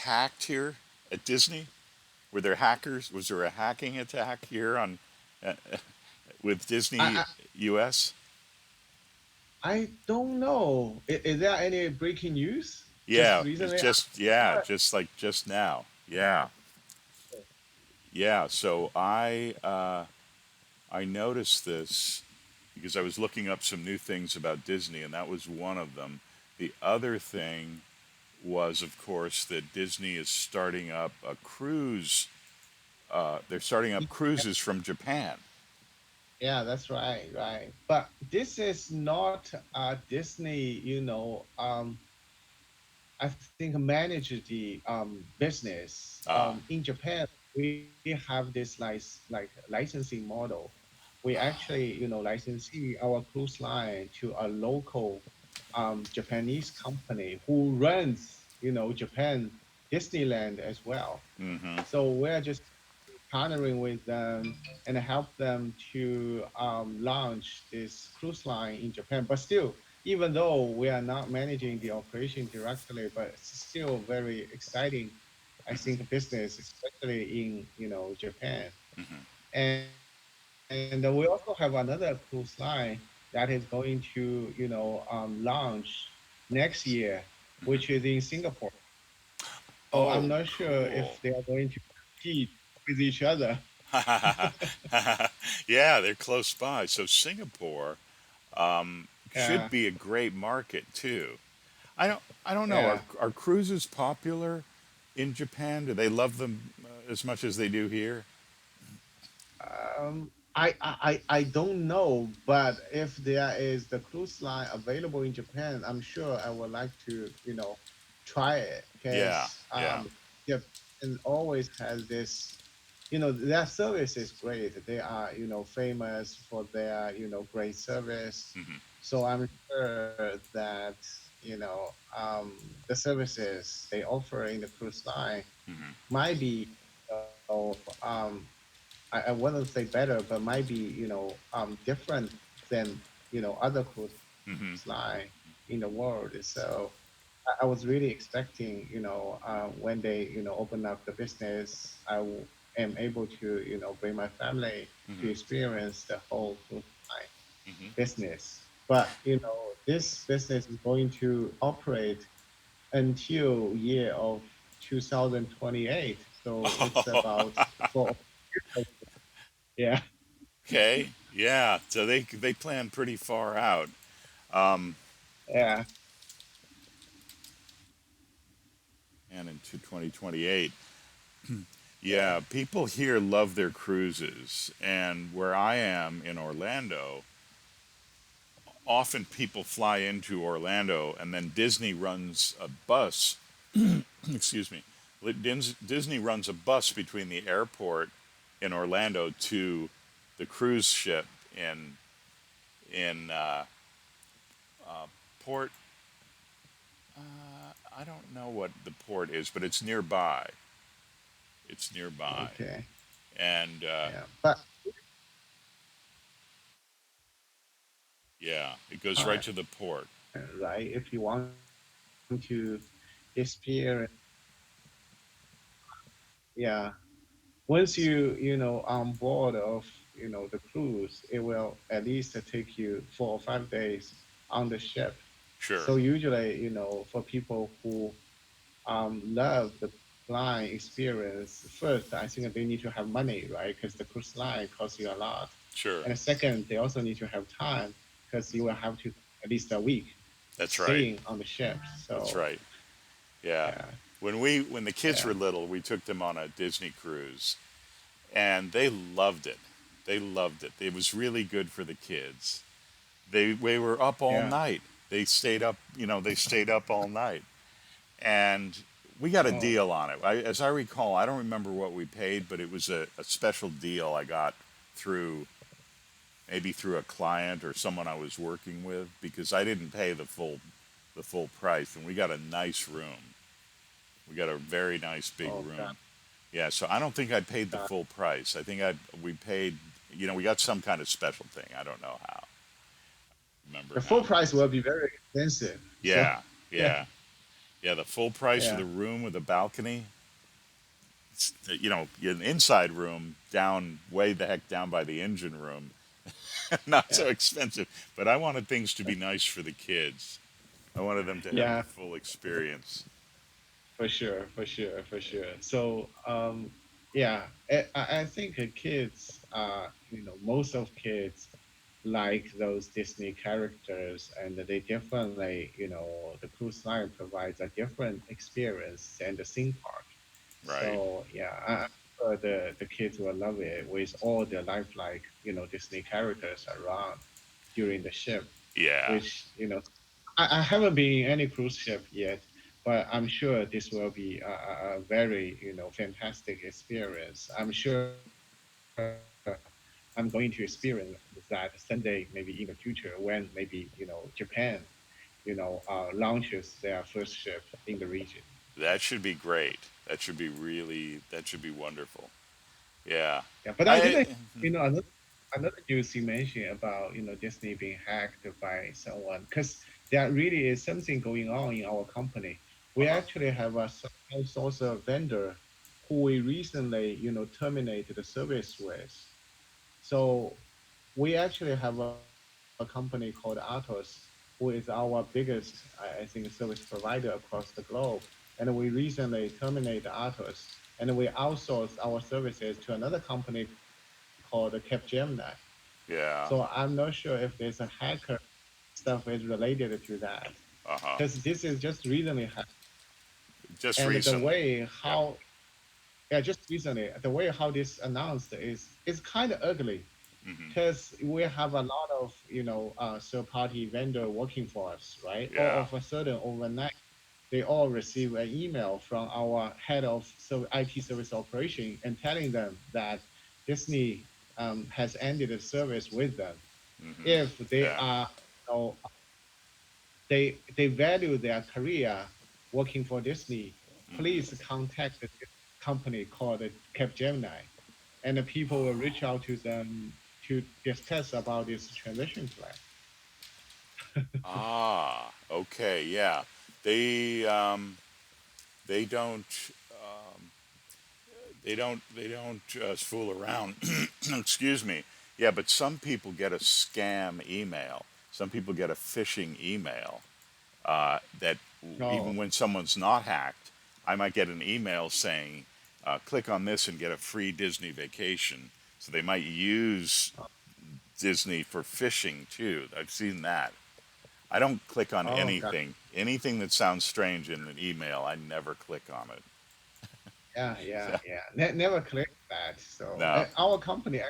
hacked here at Disney? Were there hackers? Was there a hacking attack here on uh, with Disney I US? I don't know. Is there any breaking news just Yeah, it's recently? just yeah, just like just now. Yeah, yeah. So I noticed this because I was looking up some new things about Disney, and that was one of them. The other thing was, of course, that Disney is starting up a cruise. They're starting up cruises from Japan. Yeah, that's right, right. But this is not Disney, I think manage the business. Ah, In Japan, we have this like licensing model. We actually, licensing our cruise line to a local Japanese company who runs, Japan Disneyland as well. mm-hmm, So we're just partnering with them and help them to launch this cruise line in Japan. But still, even though we are not managing the operation directly, but it's still very exciting, I think, business, especially in Japan. mm-hmm, And we also have another cruise line that is going to launch next year, which is mm-hmm. in Singapore. So I'm not Oh, sure if they cool. are going to compete with each other. Yeah, they're close by. So Singapore should Yeah, be a great market too. I don't know. Are yeah. are cruises popular in Japan? Do they love them as much as they do here? I don't know, but if there is the cruise line available in Japan, I'm sure I would like to, try it Yeah, because yeah. Japan always has this, their service is great. They are, famous for their, great service. Hmm. So I'm sure that, the services they offer in the cruise line Hmm. might be, I wouldn't say better, but might be, different than, other cruise line Hmm. in the world. So I was really expecting, when they, open up the business, am able to, bring my family to Hmm. experience the whole cruise line Hmm. business. But, this business is going to operate until year of 2028. So it's about for yeah. Okay. Yeah. So they plan pretty far out. Um, Yeah, and into 2028. yeah, Yeah, people here love their cruises, and where I am in Orlando, often people fly into Orlando, and then Disney runs a bus. Excuse me. Disney runs a bus between the airport in Orlando to the cruise ship in port. I don't know what the port is, but it's nearby. It's nearby, okay, and yeah. But yeah, it goes right time, to the port. right? If you want to experience, yeah, once you on board of the cruise, it will at least take you 4 or 5 days on the ship. Sure. So usually, for people who love the flying experience, first, I think they need to have money, right? Because the cruise line costs you a lot. Sure. And the second, they also need to have time because you will have to at least a week That's right. staying on the ship. That's So right. Yeah. yeah, When the kids yeah, were little, we took them on a Disney cruise, and they loved it. They loved it. It was really good for the kids. They were up all yeah. night. They stayed up. They stayed up all night, and we got a Oh, deal on it. As I recall, I don't remember what we paid, but it was a special deal I got through maybe through a client or someone I was working with because I didn't pay the full price, and we got a nice room. We got a very nice big oh God, room. Yeah, so I don't think I paid the God. full price. I think we paid. We got some kind of special thing. I don't know how. Remember The how? full price will be very expensive. So Yeah, yeah, yeah, Yeah, the full price of Yeah, the room with a balcony. It's, an inside room down way the heck down by the engine room. Not so yeah, expensive, but I wanted things to be nice for the kids. I wanted them to have the yeah, full experience. for sure, for sure, for sure. So, yeah, I think kids, most of kids like those Disney characters, and they definitely, the cruise line provides a different experience than the theme park. Right. So, yeah, I'm sure the kids will love it with all the lifelike, Disney characters around during the ship, Yeah. which, I haven't been in any cruise ship yet, but I'm sure this will be a very, fantastic experience. I'm sure I'm going to experience that someday, maybe in the future, when maybe, Japan, launches their first ship in the region. That should be great. That should be wonderful. Yeah. Yeah, but I I didn't, another news you mentioned about, Disney being hacked by someone, because there really is something going on in our company. We uh-huh. actually have a outsourcer vendor who we recently, terminated the service with. So we actually have a company called Atos, who is our biggest, I think, service provider across the globe. And we recently terminated Atos, and we outsourced our services to another company called Capgemini. So I'm Yeah. not sure if there's a hacker stuff is related to that, because Uh-huh. this is just recently Just and the recently. way Yep. how yeah, just recently, the way how this announced is kind of ugly, Hmm. because we have a lot of third party vendor working for us, right? All Yeah. of a sudden overnight they all receive an email from our head of IT service operation and telling them that Disney has ended the service with them. Hmm. If they Yeah. are, they value their career working for Disney, please Hmm. contact the company called Capgemini, and the people will reach out to them to discuss about this transition plan. Ah. Okay. Yeah. They um, they don't fool around. Excuse me. Yeah, but some people get a scam email. Some people get a phishing email that No, even when someone's not hacked, I might get an email saying, click on this and get a free Disney vacation. So they might use Disney for phishing too. I've seen that. I don't click on oh God, anything. Anything that sounds strange in an email, I never click on it. yeah, yeah, So, yeah. Never click that. So no. our company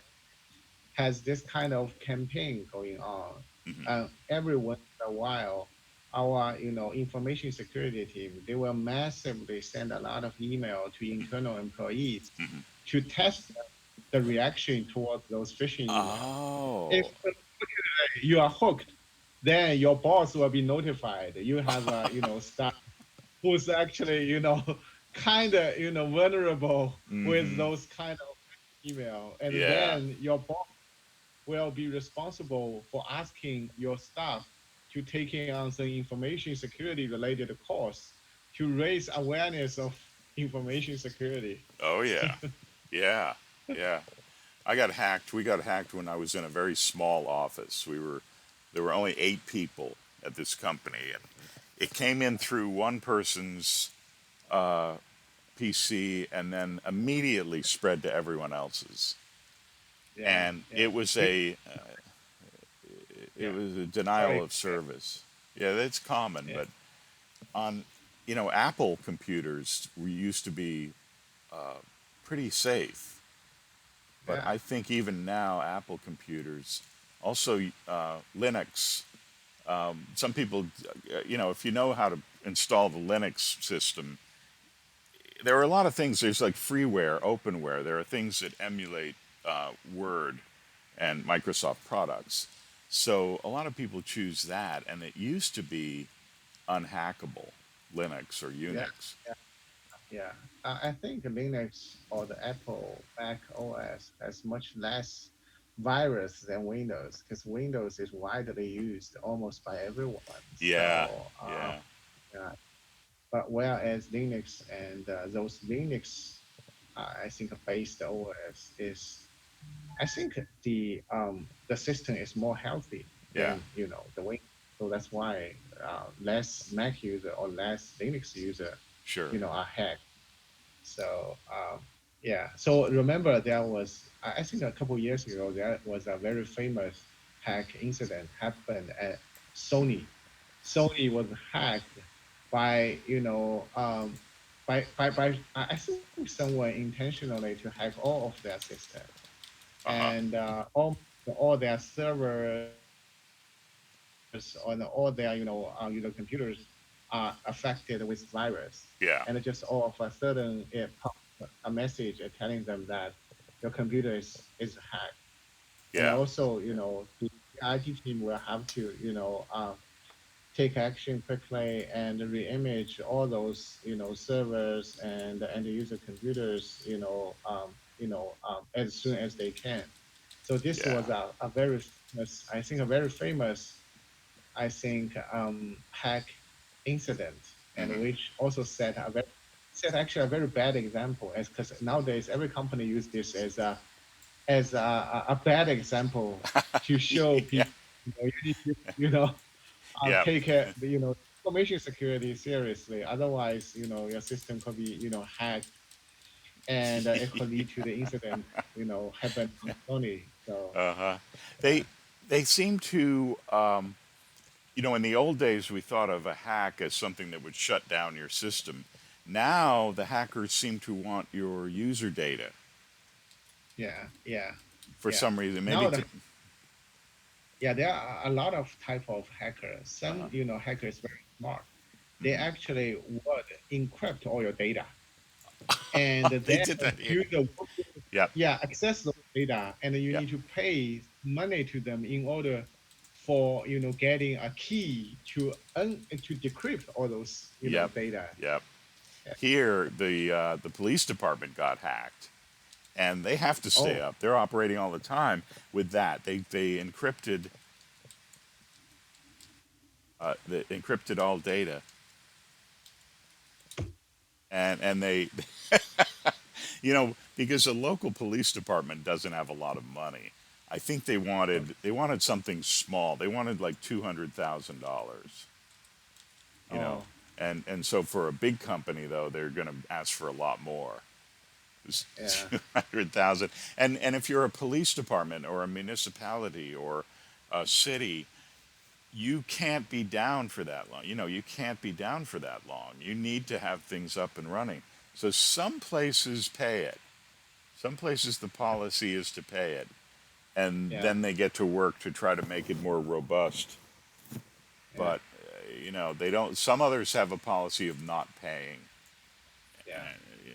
has this kind of campaign going on. Hmm. Every once in a while, our information security team, they will massively send a lot of email to internal employees Hmm. to test the reaction towards those phishing email. If Oh. you are hooked, then your boss will be notified. You have a staff who's actually kind of vulnerable with Hmm. those kind of email, and Yeah. then your boss will be responsible for asking your staff to taking on some information security related course to raise awareness of information security. Oh, yeah. Yeah. Yeah. I got hacked. We got hacked when I was in a very small office. There were only 8 people at this company, and it came in through one person's PC, and then immediately spread to everyone else's. Yeah, And yeah. it Yeah. was a denial Sorry. of service. Yeah, that's common, Yeah, but on Apple computers, we used to be pretty safe. But yeah, I think even now, Apple computers, also Linux. Some people, if you know how to install the Linux system, there are a lot of things. There's like freeware, openware. There are things that emulate Word and Microsoft products. So a lot of people choose that, and it used to be unhackable, Linux or yeah, Unix. yeah, yeah. I think Linux or the Apple Mac OS has much less virus than Windows, because Windows is widely used almost by everyone. Yeah, So, yeah. yeah. but whereas Linux and those Linux, I think based OS is, I think the system is more healthy Yeah, than the Windows. So that's why less Mac user or less Linux user, sure. are hacked. So yeah. So remember there was, I think a couple years ago there was a very famous hack incident happened at Sony. Sony was hacked by I think someone intentionally to hack all of their system, Uh-huh. and all their servers on all their computers are affected with virus, and just all of Yeah, a sudden it pops a message telling them that your computer is hacked. And yeah, also, the IT team will have to take action quickly and re-image all those servers and end user computers as soon as they can. So this yeah. was a very famous, I think a very famous, hack incident, and Hmm. which also set actually a very bad example, as because nowadays every company use this as a bad example to show Yeah, people you need to yeah, take information security seriously. Otherwise, your system could be hacked, and it could lead to the incident happen on Sony. So uh-huh. yeah, They seem to, in the old days we thought of a hack as something that would shut down your system. Now the hackers seem to want your user data yeah, yeah, for yeah. some reason. Maybe Now to, there are a lot of type of hackers. uh-huh. Some hackers very smart. They Hmm. actually would encrypt all your data, and They then did that here. do the Yep, access those data, and you yep, need to pay money to them in order for getting a key to decrypt all those yep, data. yep. Yeah. Here, the police department got hacked, and they have to stay Oh, up. They're operating all the time with that. They encrypted all data, and they because the local police department doesn't have a lot of money. I think they wanted something small. They wanted like $200,000. You know, oh, and so for a big company though, they're going to ask for a lot more. It's yeah, 200,000. And if you're a police department or a municipality or a city, you can't be down for that long. You can't be down for that long. You need to have things up and running. So some places pay it. Some places the policy is to pay it, and yeah, then they get to work to try to make it more robust. yeah, But they don't. Some others have a policy of not paying. yeah.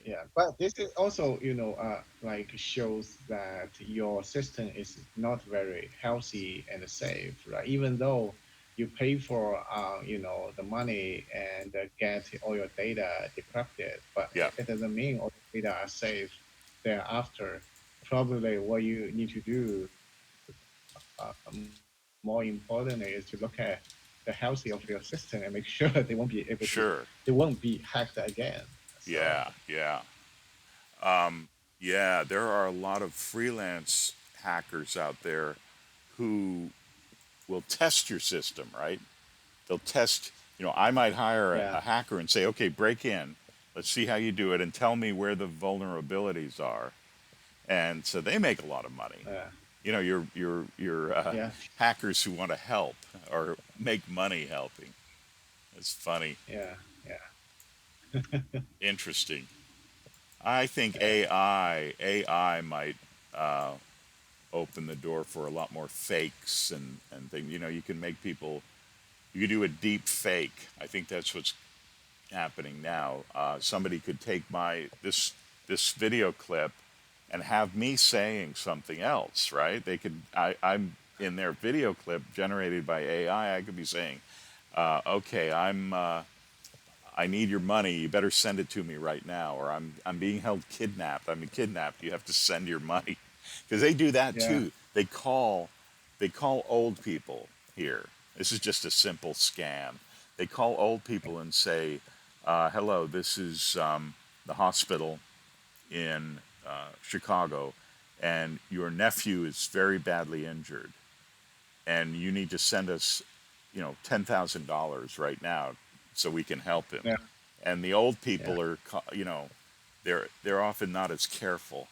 Yeah, but this is also, like shows that your system is not very healthy and safe, right? Even though you pay for, the money and get all your data decrypted, but Yeah, it doesn't mean all the data are safe thereafter. Probably what you need to do, more importantly, is to look at the healthy of your system and make sure sure. they won't be hacked again. So Yeah, yeah. Yeah, there are a lot of freelance hackers out there who will test your system, right? They'll test, I might hire yeah, a hacker and say, okay, break in. Let's see how you do it and tell me where the vulnerabilities are. And so they make a lot of money. yeah, Your yeah, hackers who want to help or make money helping. It's funny, yeah, yeah, interesting. I think yeah, AI might open the door for a lot more fakes and things. You can make people. You could do a deep fake. I think that's what's happening now. Somebody could take this video clip and have me saying something else, right? I'm in their video clip generated by AI. I could be saying, "Okay, I need your money. You better send it to me right now, or I'm being held kidnapped. I'm kidnapped. You have to send your money," because they do that yeah, too. They call old people here. This is just a simple scam. They call old people and say, Hello, this is the hospital in Chicago, and your nephew is very badly injured, and you need to send us, $10,000 right now so we can help him. Yeah, And the old yeah, people are, they're often not as careful.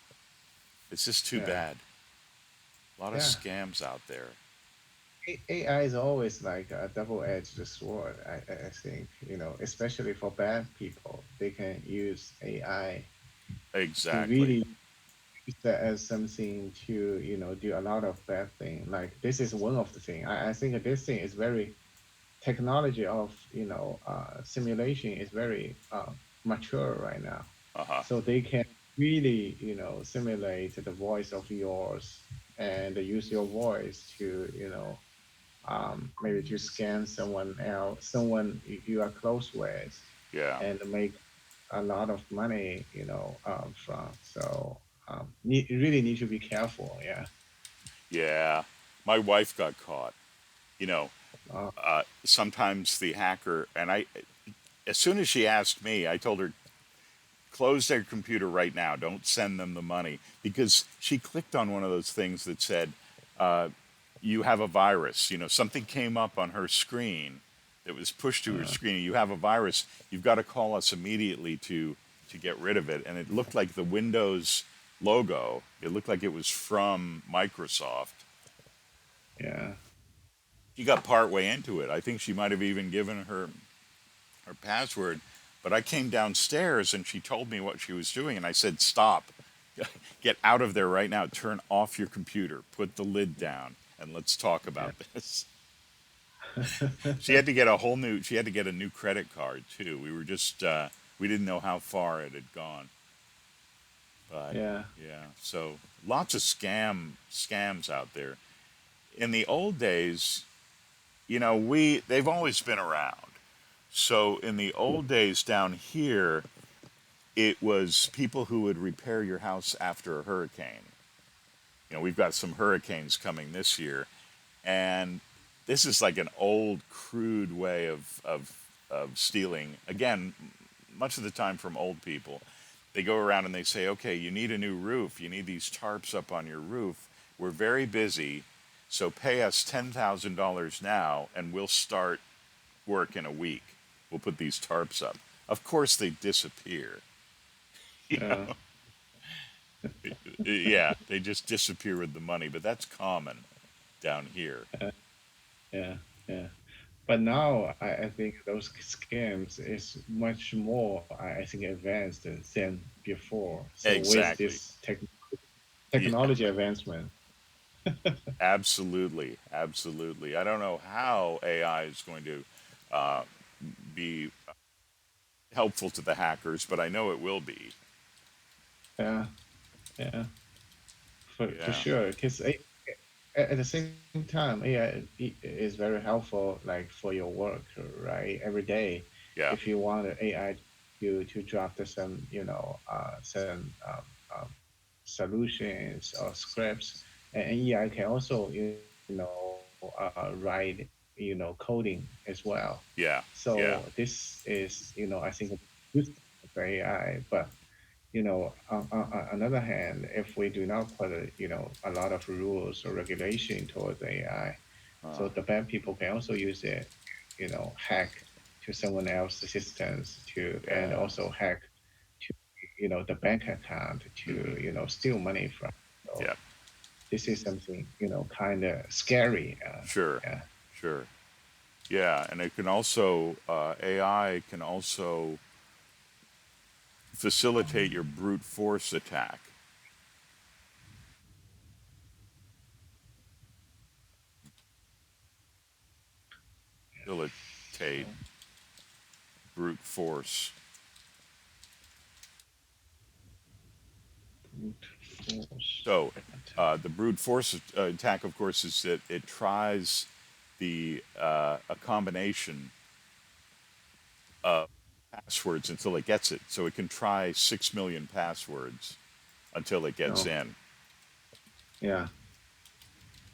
It's just too yeah, bad. A lot of yeah. scams out there. AI is always like a double-edged sword. I think, especially for bad people, they can use AI to Exactly. really use that as something to, do a lot of bad thing. Like this is one of the thing. I think this thing is very technology of, simulation is very mature right now. Uh huh. So they can really, simulate the voice of yours and use your voice to, maybe to scan someone else, someone you are close with, Yeah. and make a lot of money, from. So really need to be careful. Yeah. Yeah. My wife got caught. You know, Uh, sometimes the hacker, and as soon as she asked me, I told her, close their computer right now. Don't send them the money. Because she clicked on one of those things that said, you have a virus. Something came up on her screen that was pushed to her uh, screen. You have a virus. You've got to call us immediately to get rid of it. And it looked like the Windows logo. It looked like it was from Microsoft. yeah. She got part way into it. I think she might have even given her password. But I came downstairs and she told me what she was doing, and I said, "Stop, get out of there right now. Turn off your computer. Put the lid down, and let's talk Yeah. about this." She had to get a whole new. She had to get a new credit card too. We were just we didn't know how far it had gone, but Yeah. yeah. So lots of scams out there. In the old days, we they've always been around. So in the old days down here, it was people who would repair your house after a hurricane. We've got some hurricanes coming this year, and this is like an old, crude way of stealing. Again, much of the time from old people. They go around and they say, okay, you need a new roof. You need these tarps up on your roof. We're very busy, so pay us $10,000 now, and we'll start work in a week. We'll put these tarps up. Of course, they disappear. Yeah. Yeah, they just disappear with the money, but that's common down here. Yeah. Yeah. Yeah. But now I think those scams is much more, I think, advanced than before. So with Exactly. this Yeah, technology advancement, absolutely. Absolutely. I don't know how AI is going to uh, be helpful to the hackers, but I know it will be. yeah, yeah, for Yeah. sure. Because at the same time, AI is very helpful, like for your work, right? Every day, Yeah. if you want the AI to draft some, some solutions or scripts, and AI can also, write, coding as well. Yeah. So Yeah. this is, I think, good for AI. But on another hand, if we do not put, a lot of rules or regulation towards AI, so Uh, the bad people can also use it, hack to someone else's systems to, and yeah. also hack to, the bank account Hmm. to, steal money from. So Yeah. this is something, kind of scary. Sure. Yeah, Sure. Yeah. And it can also, AI can also facilitate your brute force attack. Facilitate so brute force. brute force So, attack. the brute force attack, of course, is that it tries a combination of passwords until it gets it. So it can try 6 million passwords until it gets No, in. yeah,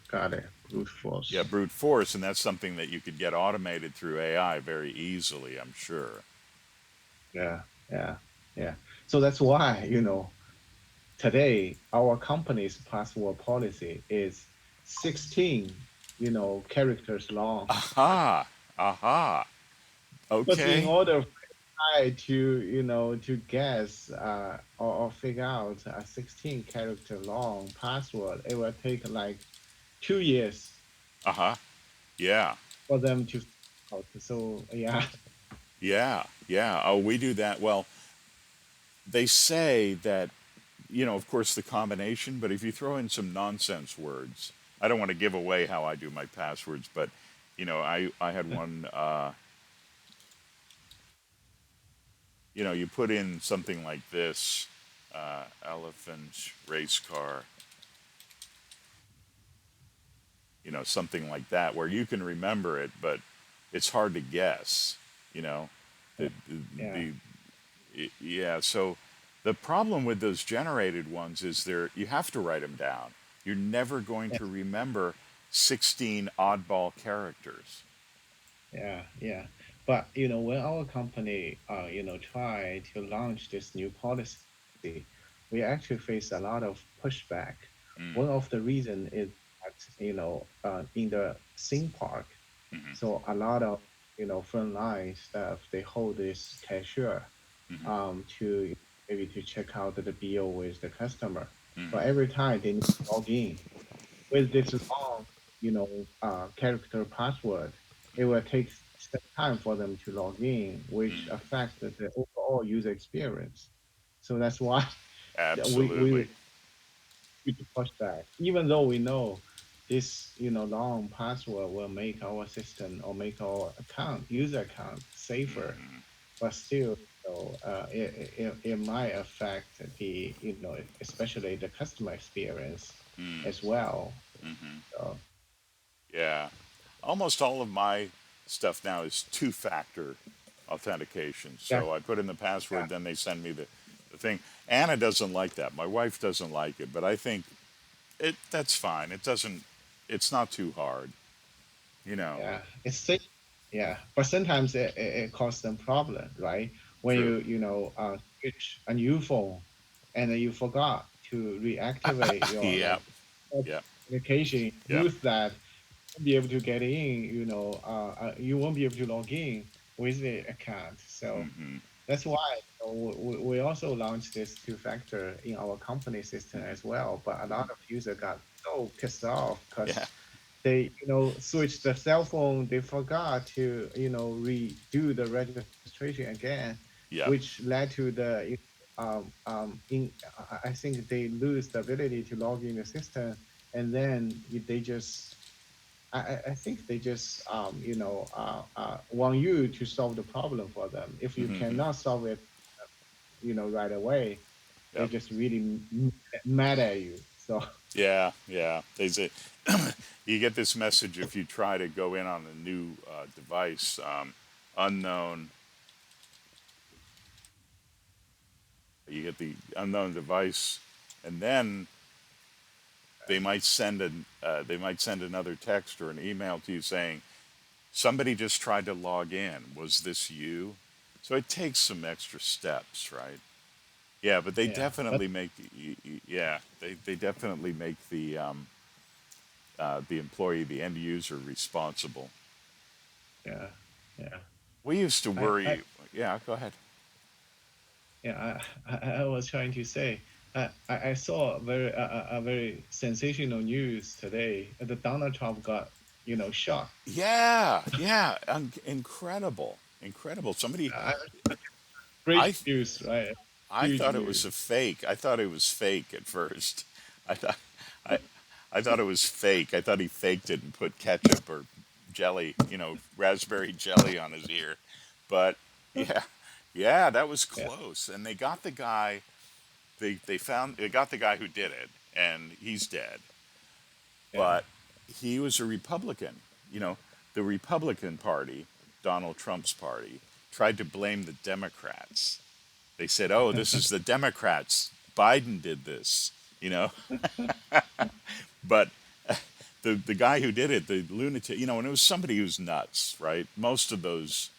got it. Brute Yeah, force. brute force, and that's something that you could get automated through AI very easily, I'm sure. Yeah, yeah, yeah. So that's why, today our company's password policy is 16, characters long. Aha, aha. Because in Okay. order for I to guess or figure out a 16 character long password, it will take like 2 years Aha. Yeah. for them to figure out. So yeah, Yeah. Yeah. Oh, we do that. Well, they say that, of course, the combination, but if you throw in some nonsense words, I don't want to give away how I do my passwords, but, I had one, you put in something like this, elephant, race car, something like that, where you can remember it, but it's hard to guess, you know, the, yeah, the, yeah. So the problem with those generated ones is you have to write them down. You're never going yeah, to remember 16 oddball characters. yeah. But when our company try to launch this new policy, we actually face a lot of pushback. One Mm, of the reason is that in the theme park, hmm. so a lot of frontline staff they hold this cashier Hmm. to maybe to check out the bill with the customer. But Hmm. every time they need to log in with this long, character password, it will take some time for them to log in, which Hmm. affects the overall user experience. So that's why we Absolutely. to push back, even though we know this long password will make our system or make our user account safer, but still, it might affect the especially the customer experience Mm, as well. hmm. So Yeah. Almost all of my stuff now is two-factor authentication. that So I put in the yeah, password, then they send me the thing. Anna doesn't like that. My wife doesn't like it, but I think that's fine. It's not too hard, you know. yeah, it's safe. Yeah, but sometimes it causes them problem, right? When True. you switch a new phone and then you forgot to reactivate your Yep. like Yep. application, Yep. use that won't be able to get in, you won't be able to log in with the account. So Hmm. that's why we also launched this two-factor in our company system Hmm. as well. But a lot of users got so pissed off Yeah. because they, switched the cell phone. They forgot to, redo the registration again, which Yep. led to I think they lose the ability to log in the system, and then they just I think they just want you to solve the problem for them. If you Hmm. cannot solve it, right away, they Yep. just really mad at you. So Yeah. Yeah. They say you get this message if you try to go in on a new device, unknown. You get the unknown device, and then they might send another text or an email to you saying somebody just tried to log in. Was this you? So it takes some extra steps, right? Yeah, but they yeah, but definitely make yeah they definitely make the employee, the end user, responsible. yeah, yeah. We used to I worry. Yeah, go ahead. yeah, I was trying to say, I saw a very sensational news today. The Donald Trump got, shot. Yeah, yeah, incredible, incredible. Somebody, Uh, Great I news, right? I Huge thought it was a news. fake. I thought it was fake at first. I thought I I thought it was fake. I thought he faked it and put ketchup or jelly, raspberry jelly on his ear. But yeah, yeah, that was Yeah, close. And they got the guy. They got the guy who did it, and he's dead. yeah, But he was a Republican. You know, the Republican Party, Donald Trump's party, tried to blame the Democrats. They said, "Oh, this is the Democrats. Biden did this," you know. But the guy who did it, the lunatic, and it was somebody who's nuts, right? Most of those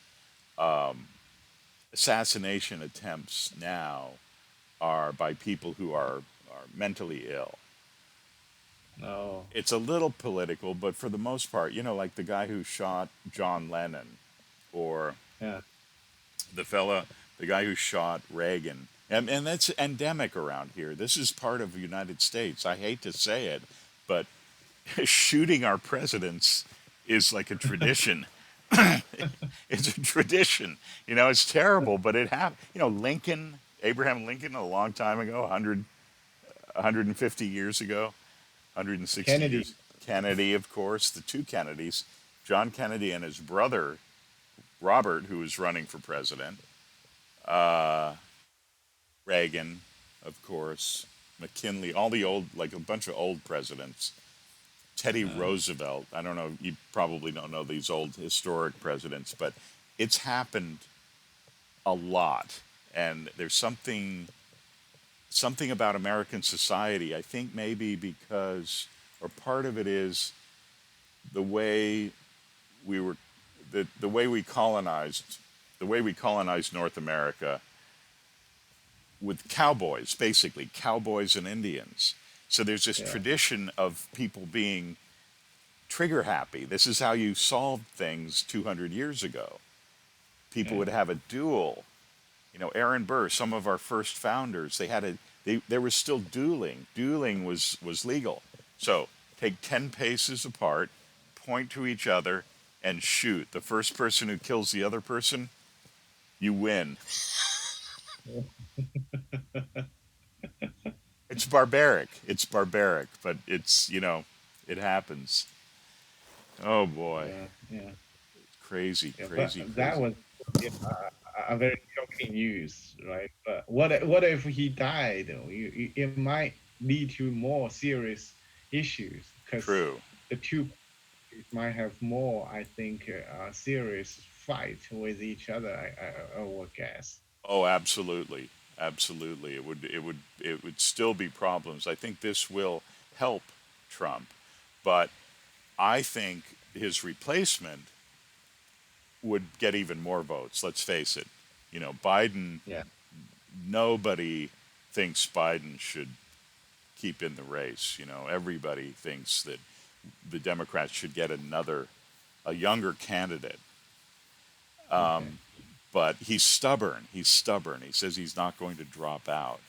assassination attempts now are by people who are mentally ill. No. It's a little political, but for the most part, like the guy who shot John Lennon, or Yeah. the fella, the guy who shot Reagan. And that's endemic around here. This is part of the United States. I hate to say it, but shooting our presidents is like a tradition. It's a tradition. It's terrible, but it happened. Lincoln, Abraham Lincoln, a long time ago, 150 years ago, 160 Kennedy. years. Kennedy, of course, the two Kennedys, John Kennedy and his brother, Robert, who was running for president, Reagan, of course, McKinley, all the old, like a bunch of old presidents. Teddy Uh, Roosevelt. I don't know. You probably don't know these old historic presidents, but it's happened a lot. And there's something about American society. I think maybe because, or part of it is the way we were, the way we colonized, the way we colonized North America with cowboys, basically cowboys and Indians. So there's this yeah. tradition of people being trigger happy. This is how you solved things 200 years ago. People Yeah. would have a duel. Aaron Burr, some of our first founders, there was still dueling. Dueling was legal. So take 10 paces apart, point to each other, and shoot. The first person who kills the other person, you win. It's barbaric. It's barbaric, but it happens. Oh boy. Yeah. Yeah. Crazy, Yeah. But crazy, that crazy. was, yeah, a very shocking news, right? But what if he died? It might lead to more serious issues because True. the two might have more, I think, serious fight with each other. I would guess. Oh, absolutely. Absolutely. It would still be problems. I think this will help Trump, but I think his replacement would get even more votes. Let's face it. Biden, Yeah. nobody thinks Biden should keep in the race. Everybody thinks that the Democrats should get a younger candidate. Okay. But he's stubborn. He's stubborn. He says he's not going to drop out.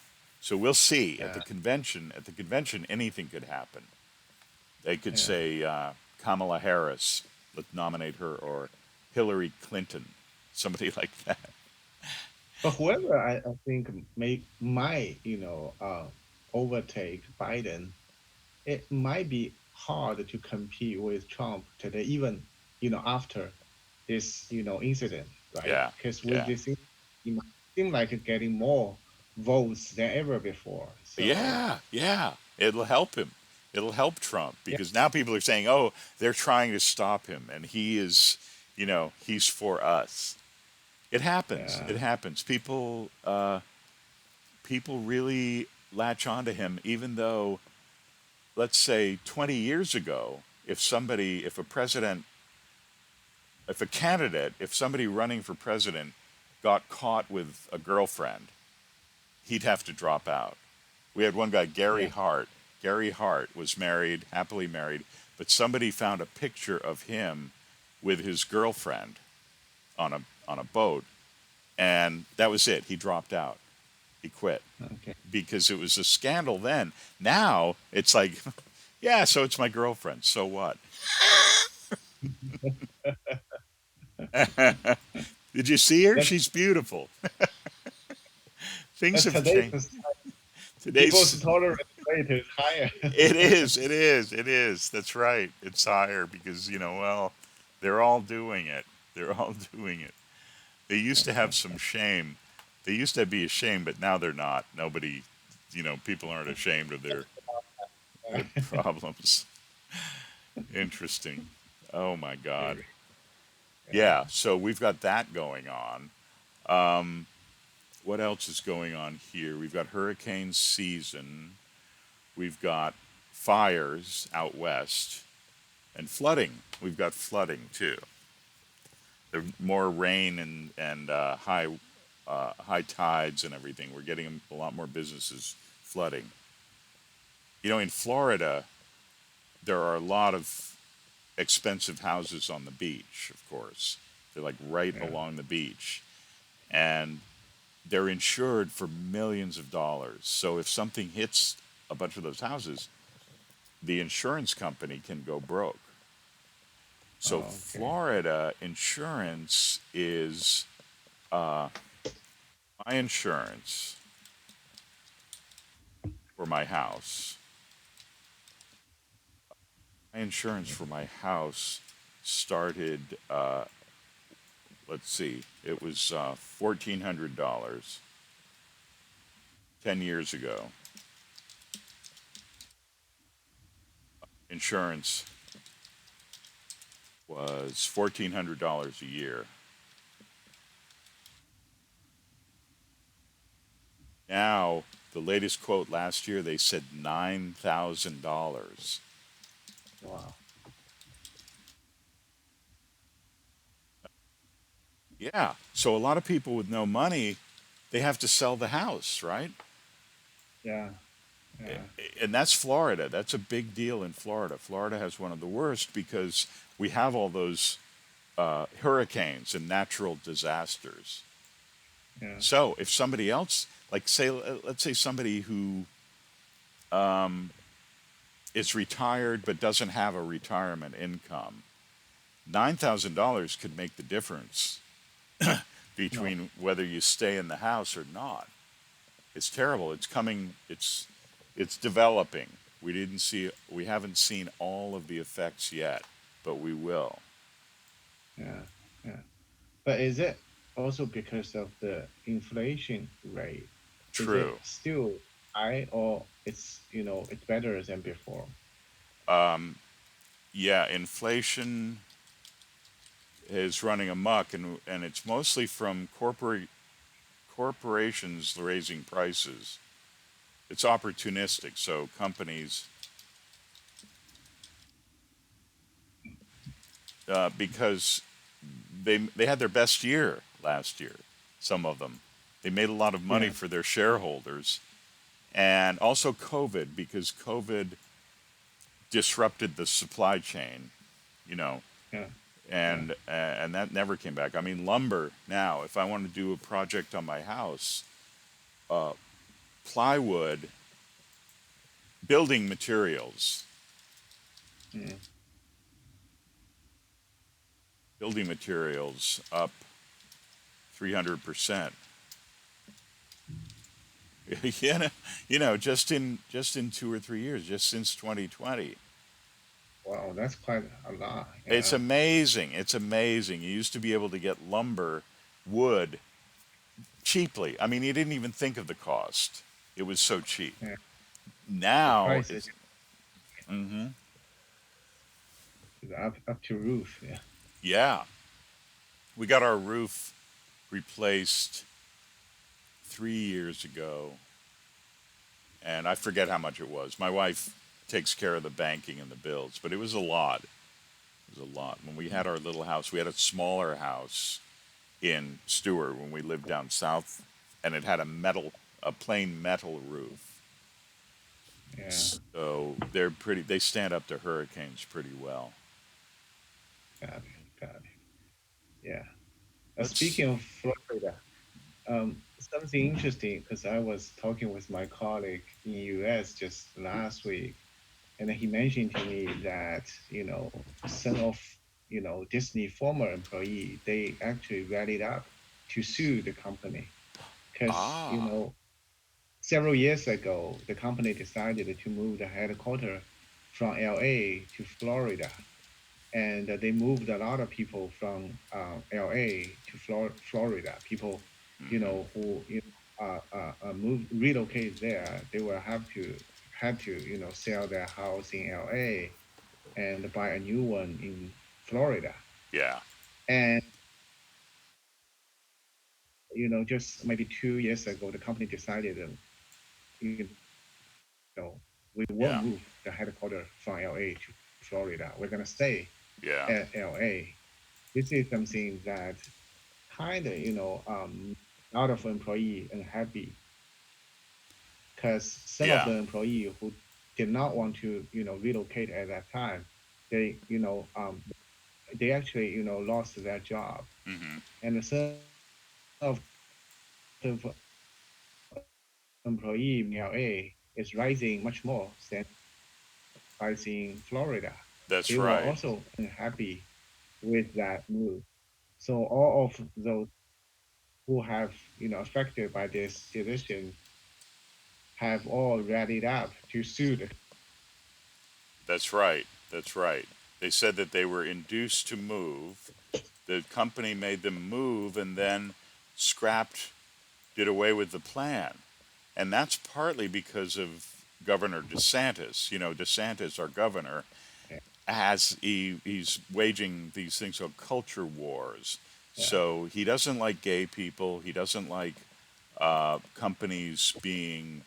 So we'll see at the Yeah. convention. At the convention, anything could happen. They could Yeah. say Kamala Harris, let's nominate her, or Hillary Clinton, somebody like that. But whoever I think might overtake Biden, it might be hard to compete with Trump today, even after this incident, right? Yeah, Because with yeah, this, it might seem like getting more votes than ever before. So yeah, yeah. It'll help him. It'll help Trump yeah, because now people are saying, "Oh, they're trying to stop him, and he's for us." It happens. yeah, It happens. People really latch onto him, even though, let's say, 20 years ago, if a president, if a candidate, if somebody running for president got caught with a girlfriend, he'd have to drop out. We had one guy, Gary yeah, Hart. Gary Hart was married, happily married, but somebody found a picture of him with his girlfriend on a boat, and that was it. He dropped out. He quit okay. because it was a scandal then. Now it's like, yeah, so it's my girlfriend. So what? Did you see her? That She's beautiful. Things that have today's changed. people's Today's tolerance rate is higher. it is, it is, it is. That's right. It's higher because well, they're all doing it. They're all doing it. They used to have some shame. They used to be ashamed, but now they're not. Nobody, people aren't ashamed of their problems. Interesting. Oh my God. Very, yeah. Yeah. So we've got that going on. What else is going on here? We've got hurricane season. We've got fires out west and flooding. We've got flooding too. There's more rain and high high tides and everything. We're getting a lot more businesses flooding. In Florida, there are a lot of expensive houses on the beach, of course. They're like right Yeah. along the beach. And they're insured for millions of dollars. So if something hits a bunch of those houses, the insurance company can go broke. So Oh, okay. Florida insurance is my insurance for my house. My insurance for my house started, let's see, it was $1,400 10 years ago. Insurance was $1,400 a year. Now, the latest quote last year, they said $9,000. Wow. Yeah. So a lot of people with no money, they have to sell the house, right? Yeah. Yeah. And that's Florida. That's a big deal in Florida. Florida has one of the worst because we have all those hurricanes and natural disasters. Yeah. So if somebody else, like say, let's say somebody who is retired but doesn't have a retirement income, $9,000 could make the difference No. between whether you stay in the house or not. It's terrible. It's coming. It's developing. We haven't seen all of the effects yet, but we will. Yeah. Yeah. But is it also because of the inflation rate? Is it True. still high, or it's better than before? Yeah, inflation is running amok, and it's mostly from corporations raising prices. It's opportunistic, so companies, because they had their best year last year. Some of them, they made a lot of money Yeah. for their shareholders, and also COVID, because COVID disrupted the supply chain, you know, Yeah. Yeah. and that never came back. I mean, lumber now. If I want to do a project on my house, plywood, building materials, Mm. building materials up 300%. Yeah, just in 2 or 3 years, just since 2020. Wow, that's quite a lot. It's Yeah. amazing. It's amazing. You used to be able to get lumber, wood cheaply. I mean, you didn't even think of the cost. It was so cheap. Yeah. The Now price it's hmm is up to roof. Yeah. yeah. We got our roof replaced 3 years ago, and I forget how much it was. My wife takes care of the banking and the bills, but it was a lot. It was a lot. When we had our little house, we had a smaller house in Stewart when we lived down south, and it had a plain metal roof. Yeah. So they're pretty. They stand up to hurricanes pretty well. Got it. Got it. Yeah. Let's. Speaking of Florida, something interesting because I was talking with my colleague in US just last week, and he mentioned to me that some of Disney former employee, they actually rallied up to sue the company because Ah, several years ago the company decided to move the headquarters from LA to Florida, and they moved a lot of people from LA to Florida. People, who moved relocate there, they will have to had to sell their house in LA and buy a new one in Florida. yeah, And just maybe 2 years ago, the company decided, we won't yeah, move the headquarters from LA to Florida. We're gonna stay yeah, at LA. This is something that kind of lot of employee unhappy because some of Yeah, the employee who did not want to, relocate at that time, they, they actually, lost their job. hmm, And some of the employee in LA is rising much more than guys in Florida. They that's were right. also unhappy with that move. So all of those who have, affected by this decision have all rallied up to sue the company. That's right. That's right. They said that they were induced to move. The company made them move and then scrapped, did away with the plan. And that's partly because of Governor DeSantis. You know, DeSantis, our governor, Yeah, he's waging these things called culture wars. yeah, So he doesn't like gay people. He doesn't like companies being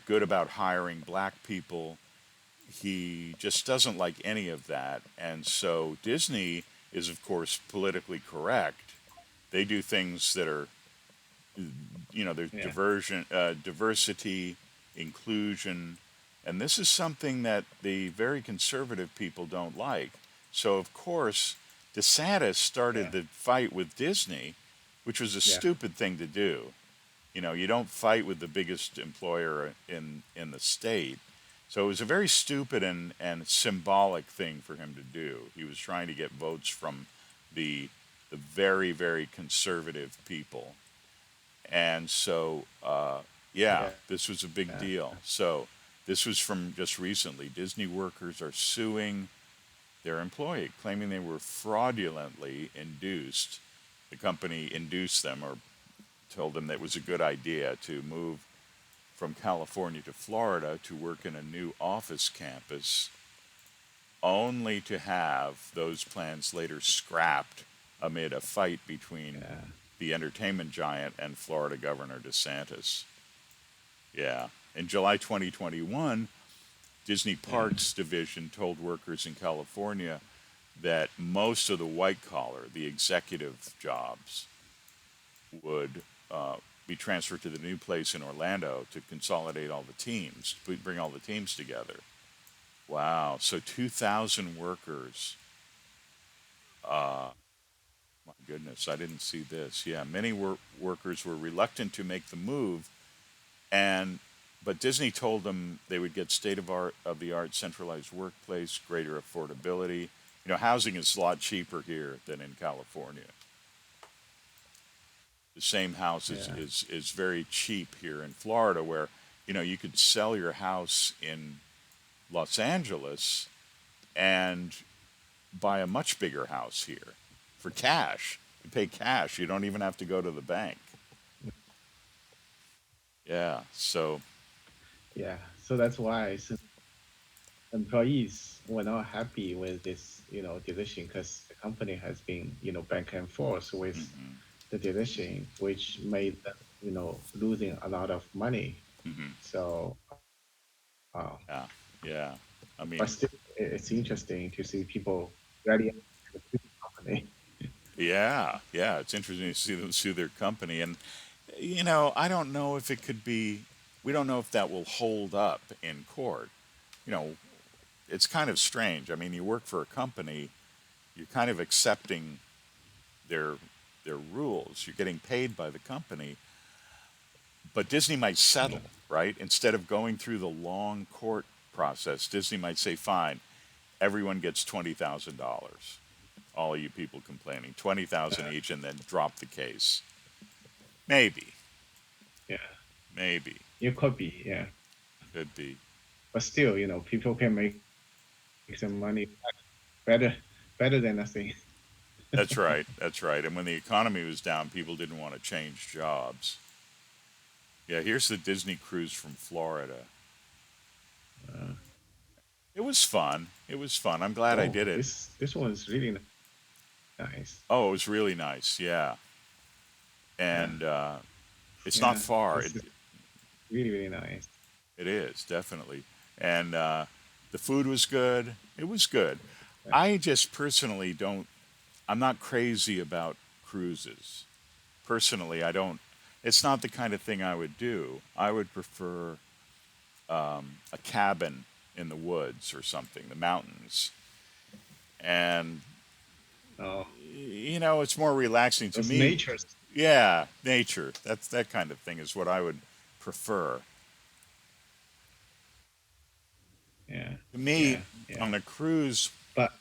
good about hiring black people. He just doesn't like any of that. And so Disney is, of course, politically correct. They do things that are, there's yeah, diversity, inclusion, and this is something that the very conservative people don't like. So, of course, DeSantis started yeah, the fight with Disney, which was a yeah, stupid thing to do. You know, you don't fight with the biggest employer in the state. So it was a very stupid and symbolic thing for him to do. He was trying to get votes from the the very, very conservative people. And so, yeah, yeah, this was a big deal. So this was from just recently. Disney workers are suing their employee, claiming they were fraudulently induced. The company induced them or told them that it was a good idea to move from California to Florida to work in a new office campus, only to have those plans later scrapped amid a fight between yeah, the entertainment giant and Florida Governor DeSantis. Yeah. In July 2021, Disney yeah, Parks division told workers in California that most of the white collar, the executive jobs, would be transferred to the new place in Orlando to consolidate all the teams, to bring all the teams together. Wow. So 2,000 workers. My goodness, I didn't see this. Yeah, many workers were reluctant to make the move, and but Disney told them they would get state of the art centralized workplace, greater affordability. You know, housing is a lot cheaper here than in California. The same house yeah, is very cheap here in Florida, where you could sell your house in Los Angeles and buy a much bigger house here for cash. You pay cash. You don't even have to go to the bank. Yeah. So, yeah. So that's why some employees were not happy with this, decision because the company has been, back and forth with hmm, the decision, which made them, losing a lot of money. hmm, So, yeah, yeah. I but mean, still, it's interesting to see people ready to sue the company. yeah, yeah. It's interesting to see them sue their company, and I don't know if it could be. We don't know if that will hold up in court. You know, it's kind of strange. I mean, you work for a company, you're kind of accepting their their rules. You're getting paid by the company, but Disney might Yeah, settle, right? Instead of going through the long court process, Disney might say, "Fine, everyone gets $20,000. All of you people complaining, 20,000 each, and then drop the case." Maybe, yeah, maybe, it could be, yeah. could be. But still, people can make some money better, better than nothing. That's right. That's right. And when the economy was down, people didn't want to change jobs. Yeah, here's the Disney cruise from Florida. Uh, It was fun. It was fun. I'm glad I did oh, it. this one's really nice. Oh, it was really nice. Yeah, Yeah, and it's yeah. not far. This is really, really nice. It is definitely, and the food was good. It was good. Yeah, I just personally don't. I'm not crazy about cruises. Personally, I don't. it's not the kind of thing I would do. I would prefer a cabin in the woods or something, the mountains. And, Oh, it's more relaxing to those me. natures. Yeah, nature. That's that kind of thing is what I would prefer. Yeah, To me, yeah, yeah. on a cruise, But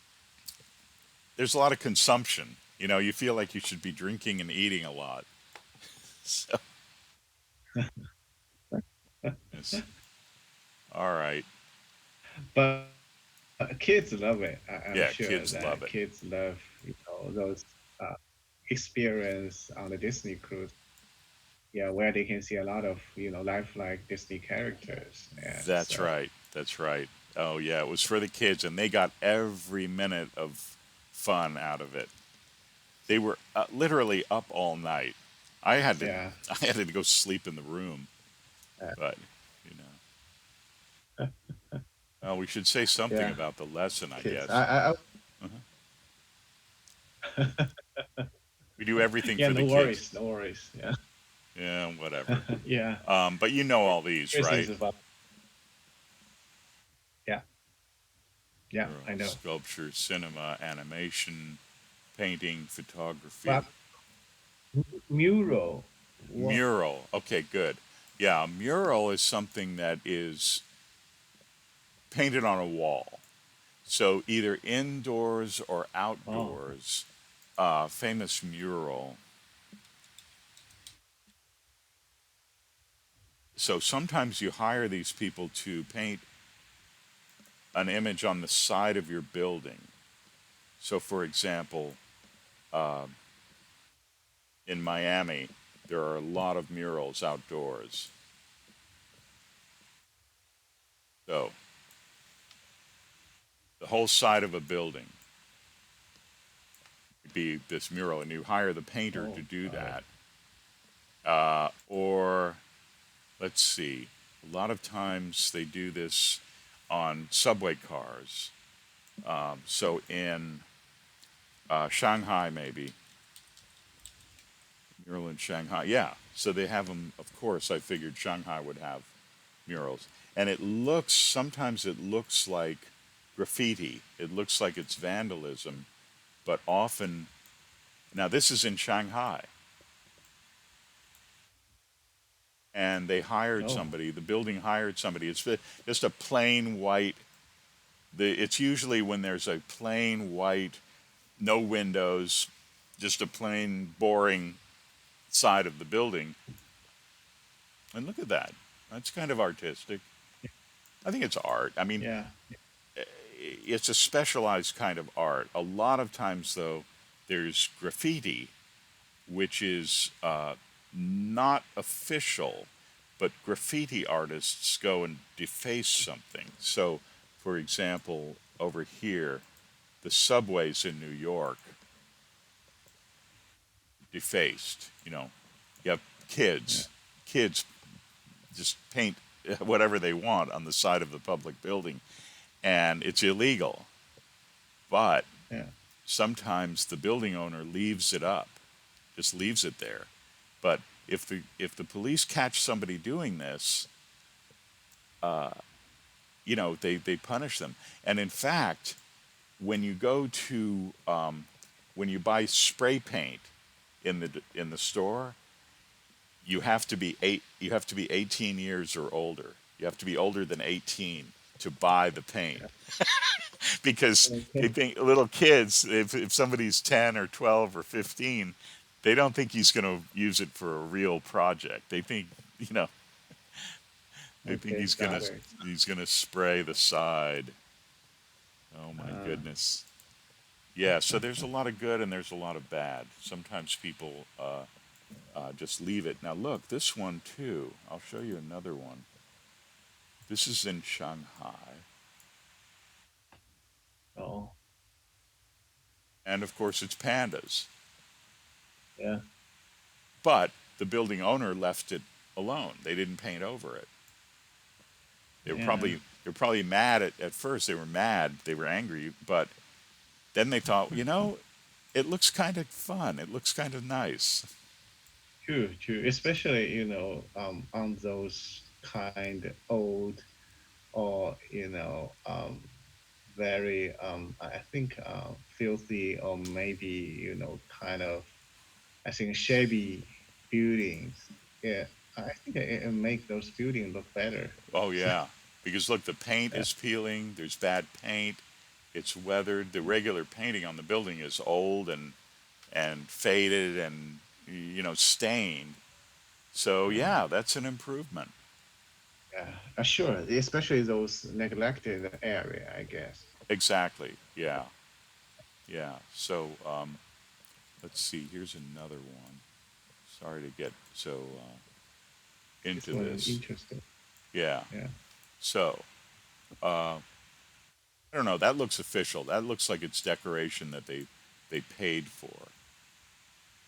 there's a lot of consumption. You feel like you should be drinking and eating a lot. So, it's all right. but kids love it. I'm Yeah, sure kids love that it. kids love those uh, experience on the Disney cruise. Yeah, where they can see a lot of lifelike Disney characters, and That's so right. That's right. Oh yeah, it was for the kids, and they got every minute of fun out of it. They were literally up all night. I had to, yeah, I had to go sleep in the room, uh, but you know, well, we should say something yeah, about the lesson, I kids. guess. uh We do everything Yeah, for the no kids. worries, no worries. Yeah, Yeah, whatever. yeah. But you know all these, Here's right? is about yeah, yeah. They're I all know. sculpture, cinema, animation, painting, photography, But mural, what? mural. Okay, good. Yeah, a mural is something that is painted on a wall. So either indoors or Oh, outdoors. Famous mural. So sometimes you hire these people to paint an image on the side of your building. So, for example, in Miami, there are a lot of murals outdoors. So, the whole side of a building would be this mural, and you hire the painter to oh, do got it. that. Or, let's see, a lot of times they do this on subway cars. So, in Shanghai, maybe, mural in Shanghai. Yeah. So they have them, of course, I figured Shanghai would have murals. And sometimes it looks like graffiti. It looks like it's vandalism, but often, now this is in Shanghai, and they hired Oh, somebody, the building hired somebody. It's just a plain white, it's usually when there's a plain white, no windows, just a plain boring side of the building. And look at that. That's kind of artistic. I think it's art. I mean, yeah, it's a specialized kind of art. A lot of times, though, there's graffiti, which is not official, but graffiti artists go and deface something. So, for example, over here, the subways in New York defaced. You have yeah, kids just paint whatever they want on the side of the public building, and it's illegal. But yeah. sometimes the building owner leaves it up, just leaves it there. But if the police catch somebody doing this, they punish them. And in fact, when you go to when you buy spray paint in the store, you have to be 18 years or older. You have to be older than 18 to buy the paint, because they Okay, think little kids, if somebody's 10 or 12 or 15, they don't think he's going to use it for a real project. You know they think okay, got it. he's going to spray the side. Oh my Uh, goodness. Yeah, so there's a lot of good and there's a lot of bad. Sometimes people just leave it. Now look, this one too. I'll show you another one. This is in Shanghai. oh, And of course it's pandas. yeah, But the building owner left it alone. They didn't paint over it. They were yeah. probably they were probably mad at first. They were mad. They were angry. But then they thought, it looks kind of fun. It looks kind of nice. True, true. Especially, on those kind old or, very, I think, filthy or maybe, kind of, I think, shabby buildings. Yeah, I think it make those buildings look better. Oh So, yeah, because look, the paint yeah, is peeling. There's bad paint. It's weathered. The regular painting on the building is old and faded and stained. So yeah, yeah, that's an improvement. yeah. Sure. Especially those neglected area, I guess. Exactly. Yeah. Yeah. So let's see. Here's another one. Sorry to get so This into one is this. interesting. Yeah. Yeah, So I don't know. That looks official. That looks like it's decoration that they paid for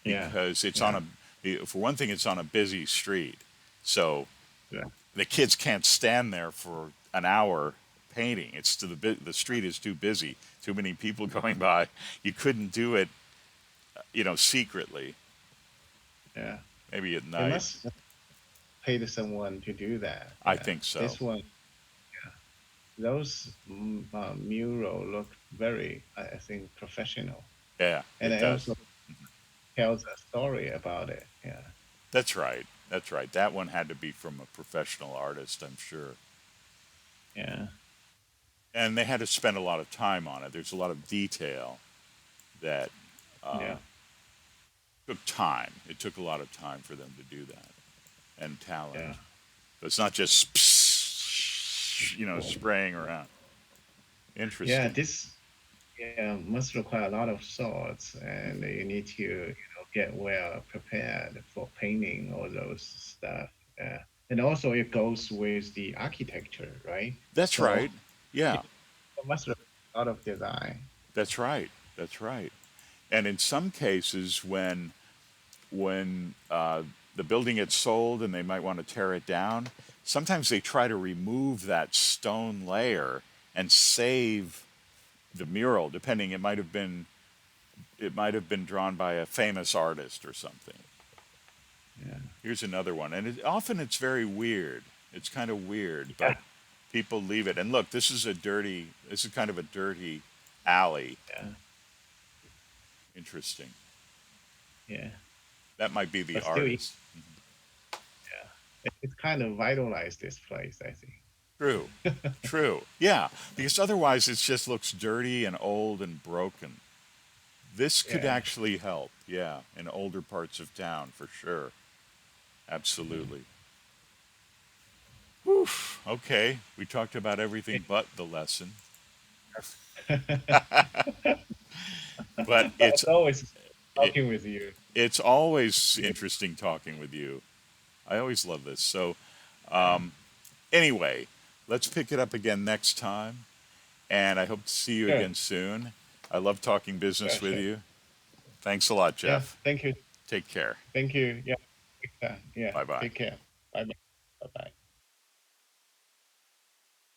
yeah, because it's on yeah, for one thing, it's on a busy street. So yeah, the kids can't stand there for an hour painting. It's to the street is too busy. Too many people going by. You couldn't do it, secretly. yeah. Maybe at They night. must pay someone to do that. I Yeah, think so. this one, those mural look very, I think, professional, Yeah, and it it also does. tells a story about it. Yeah, That's right. That's right. That one had to be from a professional artist, I'm sure. yeah, And they had to spend a lot of time on it. There's a lot of detail that yeah, took time. It took a lot of time for them to do that and talent. yeah. So it's not just spraying around. Yeah, Interesting. this, yeah, must require a lot of thoughts, and you need to, get well prepared for painting all those stuff. Yeah. And also it goes with the architecture, right? That's So right. Yeah, it must require a lot of design. that's right. That's right. And in some cases, when the building gets sold and they might want to tear it down, sometimes they try to remove that stone layer and save the mural. Depending, it might have been drawn by a famous artist or something. Yeah. Here's another one, and often it's very weird. It's kind of weird, but Yeah. people leave it. And look, this is a dirty. This is kind of a dirty alley. Yeah. Interesting. Yeah. That might be the But still, artist. yeah, it's kind of vitalized this place, I think. True. True. Yeah, because otherwise it just looks dirty and old and broken. This could Yeah. actually help. Yeah, in older parts of town for sure. Yeah. Absolutely. Whew. Okay, we talked about Yeah. everything but the lesson. It's But always it, talking with you. it's always Yeah. interesting talking with you. I always love this. So, Yeah. anyway, let's pick it up again next time. And I hope to see you Sure. again soon. I love talking business Sure. with Sure. you. Thanks a lot, Yeah. Jeff. Thank you. Take care. Thank you. Yeah. Yeah. Bye bye. Take care. Bye bye.